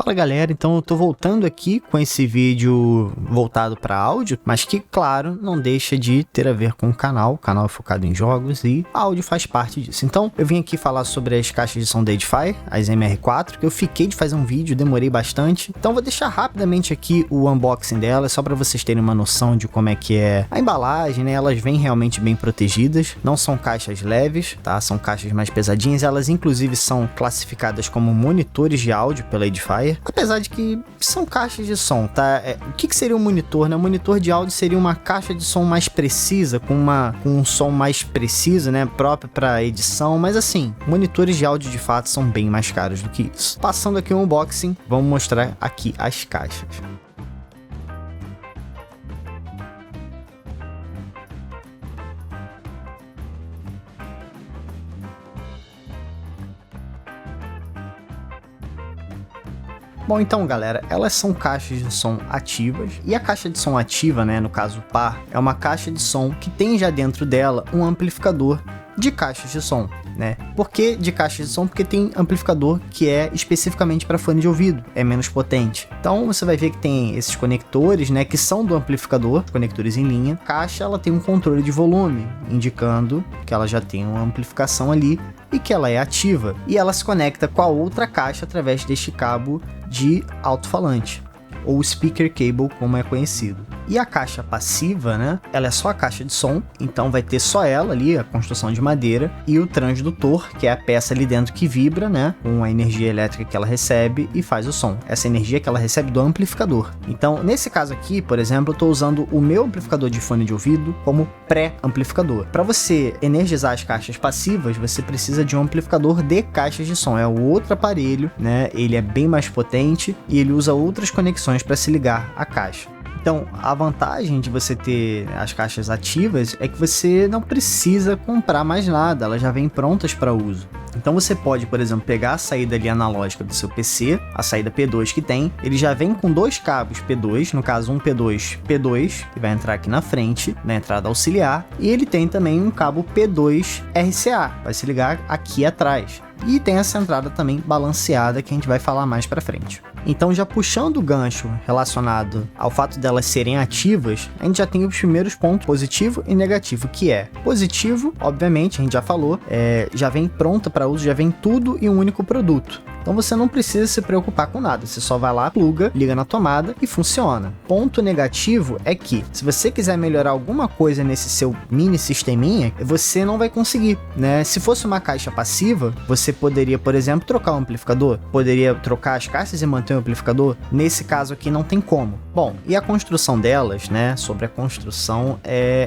Fala galera, então eu tô voltando aqui com esse vídeo voltado para áudio, mas que claro, não deixa de ter a ver com o canal é focado em jogos e áudio faz parte disso. Então eu vim aqui falar sobre as caixas de som da Edifier, as MR4, que eu fiquei de fazer um vídeo, demorei bastante, então vou deixar rapidamente aqui o unboxing delas, só para vocês terem uma noção de como é que é a embalagem, né? Elas vêm realmente bem protegidas, não são caixas leves, tá? São caixas mais pesadinhas, elas inclusive são classificadas como monitores de áudio pela Edifier. Apesar de que são caixas de som, tá? O que seria um monitor, né? Um monitor de áudio seria uma caixa de som mais precisa, com um som mais preciso, né? Próprio para edição, mas assim, monitores de áudio de fato são bem mais caros do que isso. Passando aqui o unboxing, vamos mostrar aqui as caixas. Bom, então galera, elas são caixas de som ativas, e a caixa de som ativa, né, no caso par, é uma caixa de som que tem já dentro dela um amplificador de caixas de som, né? Por que de caixas de som? Porque tem amplificador que é especificamente para fone de ouvido, é menos potente. Então você vai ver que tem esses conectores, né, que são do amplificador, conectores em linha. A caixa ela tem um controle de volume, indicando que ela já tem uma amplificação ali e que ela é ativa, e ela se conecta com a outra caixa através deste cabo de alto-falante, ou speaker cable, como é conhecido. E a caixa passiva, né, ela é só a caixa de som, então vai ter só ela ali, a construção de madeira, e o transdutor, que é a peça ali dentro que vibra, né, com a energia elétrica que ela recebe e faz o som. Essa energia que ela recebe do amplificador. Então, nesse caso aqui, por exemplo, eu estou usando o meu amplificador de fone de ouvido como pré-amplificador. Para você energizar as caixas passivas, você precisa de um amplificador de caixas de som. É o outro aparelho, né, ele é bem mais potente e ele usa outras conexões para se ligar à caixa. Então, a vantagem de você ter as caixas ativas é que você não precisa comprar mais nada, elas já vêm prontas para uso. Então você pode, por exemplo, pegar a saída ali analógica do seu PC, a saída P2 que tem, ele já vem com dois cabos P2, no caso um P2, que vai entrar aqui na frente, na entrada auxiliar, e ele tem também um cabo P2 RCA, vai se ligar aqui atrás. E tem essa entrada também balanceada que a gente vai falar mais para frente. Então, já puxando o gancho relacionado ao fato delas serem ativas, a gente já tem os primeiros pontos, positivo e negativo, que é positivo, obviamente, a gente já falou, já vem pronta para uso, já vem tudo em um único produto. Então você não precisa se preocupar com nada, você só vai lá, pluga, liga na tomada e funciona. Ponto negativo é que, se você quiser melhorar alguma coisa nesse seu mini sisteminha, você não vai conseguir, né? Se fosse uma caixa passiva, você poderia, por exemplo, trocar o amplificador, poderia trocar as caixas e manter o amplificador. Nesse caso aqui não tem como. Bom, e a construção delas, né? Sobre a construção,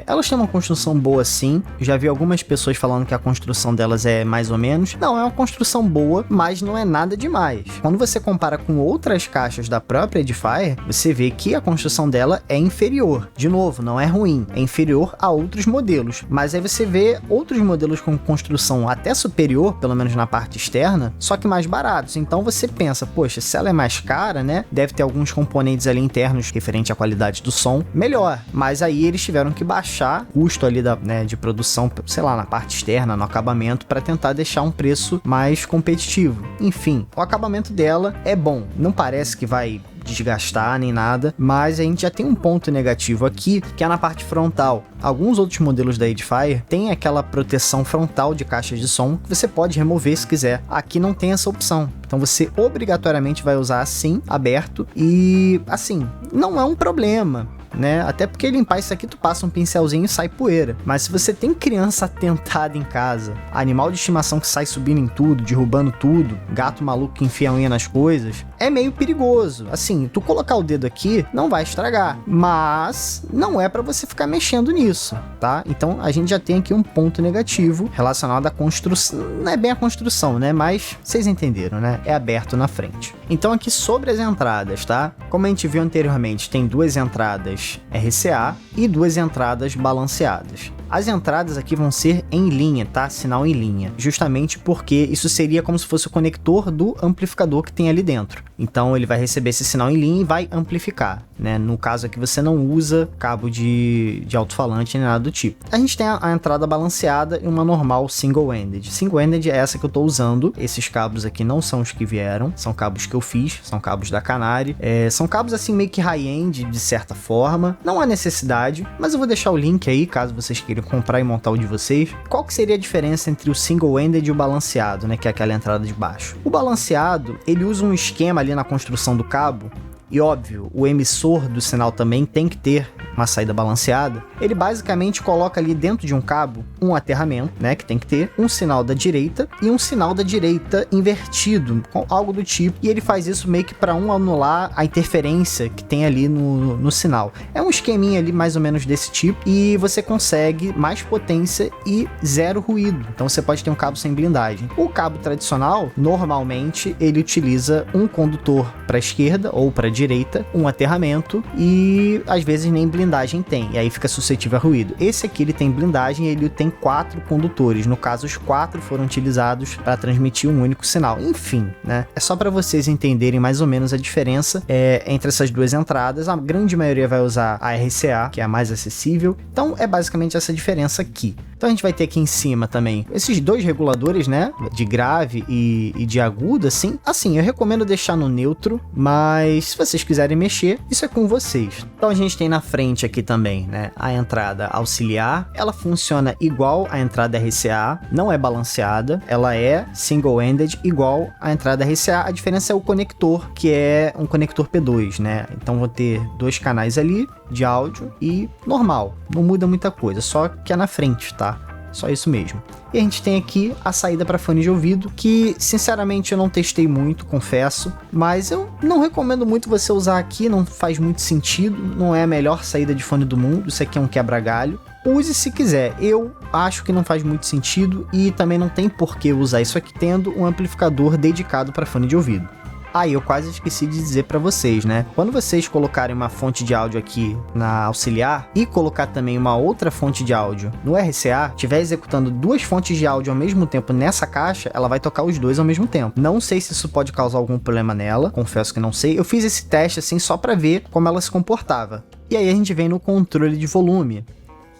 elas têm uma construção boa sim. Já vi algumas pessoas falando que a construção delas é mais ou menos. Não, é uma construção boa, mas não é nada demais. Quando você compara com outras caixas da própria Edifier, você vê que a construção dela é inferior. De novo, não é ruim, é inferior a outros modelos. Mas aí você vê outros modelos com construção até superior, pelo menos na parte externa, só que mais baratos. Então você pensa, poxa, se ela é mais cara, né? Deve ter alguns componentes ali internos referente à qualidade do som melhor. Mas aí eles tiveram que baixar o custo ali de produção, sei lá, na parte externa, no acabamento, para tentar deixar um preço mais competitivo. Enfim, o acabamento dela é bom, não parece que vai desgastar nem nada, mas a gente já tem um ponto negativo aqui, que é na parte frontal. Alguns outros modelos da Edifier tem aquela proteção frontal de caixas de som que você pode remover se quiser. Aqui não tem essa opção, então você obrigatoriamente vai usar assim, aberto, e assim, não é um problema, né? Até porque limpar isso aqui, tu passa um pincelzinho e sai poeira. Mas se você tem criança atentada em casa, animal de estimação que sai subindo em tudo, derrubando tudo, gato maluco que enfia a unha nas coisas, é meio perigoso. Assim, tu colocar o dedo aqui, não vai estragar, mas não é para você ficar mexendo nisso, tá? Então a gente já tem aqui um ponto negativo relacionado à construção. Não é bem a construção, né? Mas vocês entenderam, né? É aberto na frente. Então aqui sobre as entradas, tá? Como a gente viu anteriormente, tem duas entradas RCA e duas entradas balanceadas. As entradas aqui vão ser em linha, tá? Sinal em linha. Justamente porque isso seria como se fosse o conector do amplificador que tem ali dentro. Então ele vai receber esse sinal em linha e vai amplificar, né? No caso aqui você não usa cabo de alto-falante nem nada do tipo. A gente tem a entrada balanceada e uma normal single-ended. Single-ended é essa que eu estou usando. Esses cabos aqui não são os que vieram, são cabos que eu fiz, são cabos da Canary, são cabos assim meio que high-end de certa forma, não há necessidade, mas eu vou deixar o link aí caso vocês queiram comprar e montar o de vocês. Qual que seria a diferença entre o single-ended e o balanceado, né, que é aquela entrada de baixo? O balanceado, ele usa um esquema ali na construção do cabo, e óbvio, o emissor do sinal também tem que ter uma saída balanceada. Ele basicamente coloca ali dentro de um cabo um aterramento, né, que tem que ter um sinal da direita e um sinal da direita invertido, com algo do tipo. E ele faz isso meio que para anular a interferência que tem ali no sinal. É um esqueminha ali mais ou menos desse tipo e você consegue mais potência e zero ruído. Então você pode ter um cabo sem blindagem. O cabo tradicional, normalmente, ele utiliza um condutor para a esquerda ou para a direita, um aterramento e às vezes nem blindagem tem, e aí fica suscetível a ruído. Esse aqui ele tem blindagem, ele tem 4 condutores, no caso os 4 foram utilizados para transmitir um único sinal. Enfim, né? É só para vocês entenderem mais ou menos a diferença entre essas duas entradas. A grande maioria vai usar a RCA, que é a mais acessível, então é basicamente essa diferença aqui. Então a gente vai ter aqui em cima também esses dois reguladores, né, de grave e de agudo, assim, eu recomendo deixar no neutro, mas se vocês quiserem mexer, isso é com vocês. Então a gente tem na frente aqui também, né, a entrada auxiliar, ela funciona igual à entrada RCA, não é balanceada, ela é single-ended igual à entrada RCA, a diferença é o conector, que é um conector P2, né, então vou ter 2 canais ali de áudio e normal, não muda muita coisa, só que é na frente, tá? Só isso mesmo. E a gente tem aqui a saída para fone de ouvido, que sinceramente eu não testei muito, confesso, mas eu não recomendo muito você usar aqui, não faz muito sentido, não é a melhor saída de fone do mundo, isso aqui é um quebra-galho. Use se quiser, eu acho que não faz muito sentido e também não tem por que usar isso aqui tendo um amplificador dedicado para fone de ouvido. Aí eu quase esqueci de dizer para vocês, né? Quando vocês colocarem uma fonte de áudio aqui na auxiliar e colocar também uma outra fonte de áudio no RCA, estiver executando 2 fontes de áudio ao mesmo tempo nessa caixa, ela vai tocar os 2 ao mesmo tempo. Não sei se isso pode causar algum problema nela, confesso que não sei. Eu fiz esse teste assim só para ver como ela se comportava. E aí a gente vem no controle de volume.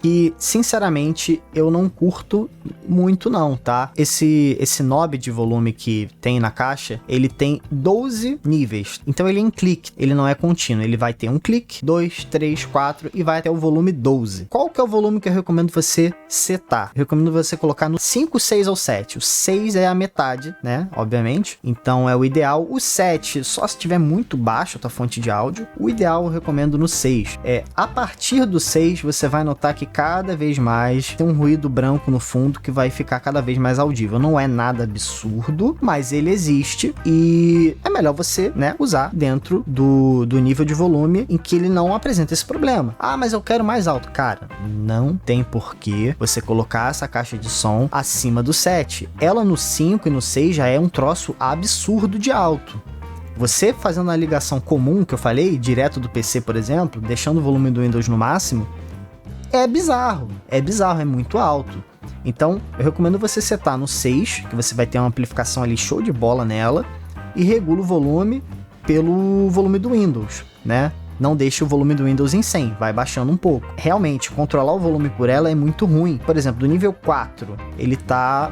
E, sinceramente, eu não curto muito não, tá? Esse knob de volume que tem na caixa, ele tem 12 níveis. Então ele é em clique, ele não é contínuo. Ele vai ter um clique, 2, 3, 4 e vai até o volume 12. Qual que é o volume que eu recomendo você setar? Eu recomendo você colocar no 5, 6 ou 7. O 6 é a metade, né? Obviamente. Então é o ideal. O 7, só se tiver muito baixo a tua fonte de áudio. O ideal eu recomendo no 6. A partir do 6, você vai notar que cada vez mais tem um ruído branco no fundo que vai ficar cada vez mais audível. Não é nada absurdo, mas ele existe e é melhor você, né, usar dentro do nível de volume em que ele não apresenta esse problema. Ah, mas eu quero mais alto. Cara, não tem porquê você colocar essa caixa de som acima do 7. Ela no 5 e no 6 já é um troço absurdo de alto. Você fazendo a ligação comum que eu falei, direto do PC, por exemplo, deixando o volume do Windows no máximo, é bizarro, é muito alto. Então, eu recomendo você setar no 6, que você vai ter uma amplificação ali show de bola nela, e regula o volume pelo volume do Windows, né? Não deixe o volume do Windows em 100, vai baixando um pouco. Realmente, controlar o volume por ela é muito ruim. Por exemplo, do nível 4, ele tá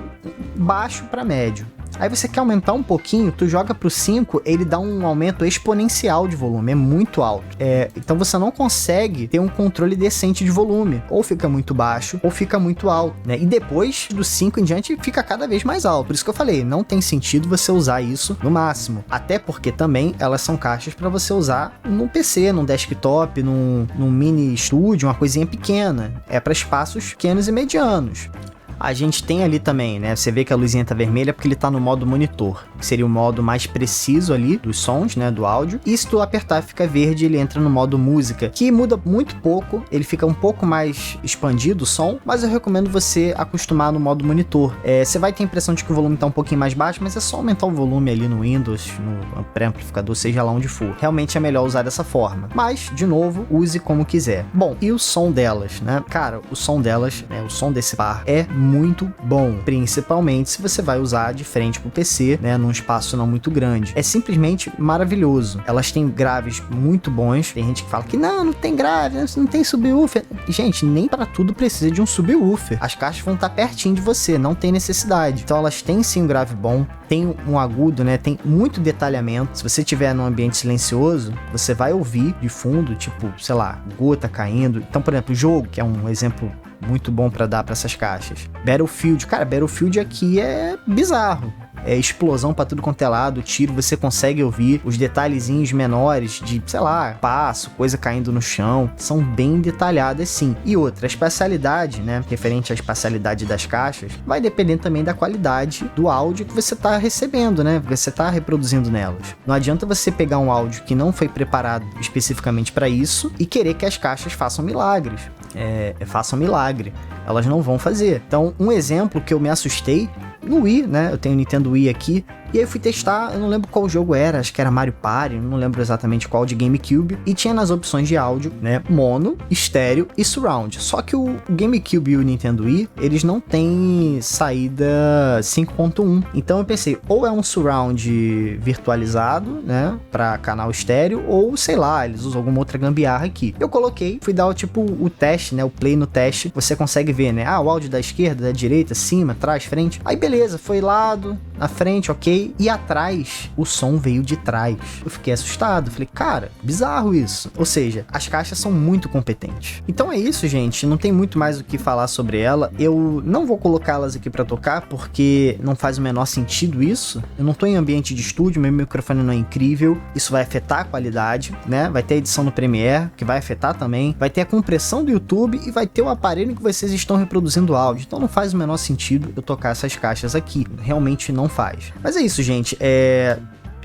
baixo para médio. Aí você quer aumentar um pouquinho, tu joga pro 5, ele dá um aumento exponencial de volume, é muito alto. Então você não consegue ter um controle decente de volume. Ou fica muito baixo, ou fica muito alto, né? E depois do 5 em diante, fica cada vez mais alto. Por isso que eu falei, não tem sentido você usar isso no máximo. Até porque também elas são caixas para você usar num PC, num desktop, num mini estúdio, uma coisinha pequena. É para espaços pequenos e medianos. A gente tem ali também, né? Você vê que a luzinha tá vermelha porque ele tá no modo monitor, que seria o modo mais preciso ali dos sons, né? Do áudio. E se tu apertar fica verde, ele entra no modo música, que muda muito pouco, ele fica um pouco mais expandido o som, mas eu recomendo você acostumar no modo monitor. Você vai ter a impressão de que o volume tá um pouquinho mais baixo, mas é só aumentar o volume ali no Windows, no pré-amplificador, seja lá onde for. Realmente é melhor usar dessa forma. Mas, de novo, use como quiser. Bom, e o som delas, né? Cara, o som delas, né? O som desse par é muito bom, principalmente se você vai usar de frente pro PC, né, num espaço não muito grande. É simplesmente maravilhoso. Elas têm graves muito bons. Tem gente que fala que não tem grave, não tem subwoofer. Gente, nem para tudo precisa de um subwoofer. As caixas vão estar pertinho de você, não tem necessidade. Então elas têm sim um grave bom, tem um agudo, né, tem muito detalhamento. Se você estiver num ambiente silencioso, você vai ouvir de fundo, tipo, sei lá, gota caindo. Então, por exemplo, o jogo, que é um exemplo muito bom para dar para essas caixas. Battlefield, cara, Battlefield aqui é bizarro. É explosão pra tudo quanto é lado, tiro, você consegue ouvir os detalhezinhos menores de, sei lá, passo, coisa caindo no chão, são bem detalhadas sim. E outra, a espacialidade, né, referente à espacialidade das caixas, vai depender também da qualidade do áudio que você tá recebendo, né, que você tá reproduzindo nelas. Não adianta você pegar um áudio que não foi preparado especificamente para isso e querer que as caixas façam milagres. Façam milagre. Elas não vão fazer. Então, um exemplo que eu me assustei no Wii, né? Eu tenho o Nintendo Wii aqui. E aí eu fui testar, eu não lembro qual jogo era, acho que era Mario Party, não lembro exatamente qual, de GameCube. E tinha nas opções de áudio, né, mono, estéreo e surround. Só que o GameCube e o Nintendo Wii, eles não têm saída 5.1. Então eu pensei, ou é um surround virtualizado, né, pra canal estéreo, ou sei lá, eles usam alguma outra gambiarra aqui. Eu coloquei, fui dar o teste, né, o play no teste. Você consegue ver, né, o áudio da esquerda, da direita, cima, trás, frente. Aí beleza, foi lado, na frente, ok. E atrás, o som veio de trás. Eu fiquei assustado, falei, cara, bizarro isso. Ou seja, as caixas são muito competentes. Então é isso, gente, não tem muito mais o que falar sobre ela. Eu não vou colocá-las aqui pra tocar, porque não faz o menor sentido isso. Eu não tô em ambiente de estúdio, meu microfone não é incrível, isso vai afetar a qualidade, né? Vai ter a edição no Premiere, que vai afetar também. Vai ter a compressão do YouTube e vai ter o aparelho em que vocês estão reproduzindo áudio. Então não faz o menor sentido eu tocar essas caixas aqui. Realmente não faz. Mas é isso, gente.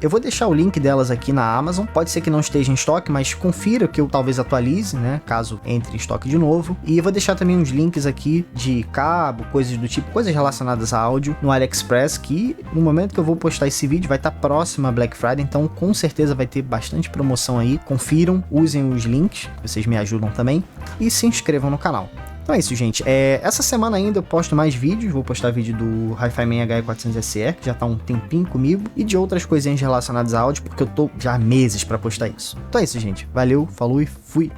Eu vou deixar o link delas aqui na Amazon. Pode ser que não esteja em estoque, mas confira que eu talvez atualize, né? Caso entre em estoque de novo. E eu vou deixar também uns links aqui de cabo, coisas do tipo, coisas relacionadas a áudio no AliExpress, que no momento que eu vou postar esse vídeo vai estar próximo a Black Friday, então com certeza vai ter bastante promoção aí. Confiram, usem os links, vocês me ajudam também. E se inscrevam no canal. Então é isso, gente. Essa semana ainda eu posto mais vídeos. Vou postar vídeo do Hi-Fi Man HE400SE, que já tá há um tempinho comigo, e de outras coisinhas relacionadas a áudio, porque eu tô já há meses pra postar isso. Então é isso, gente. Valeu, falou e fui!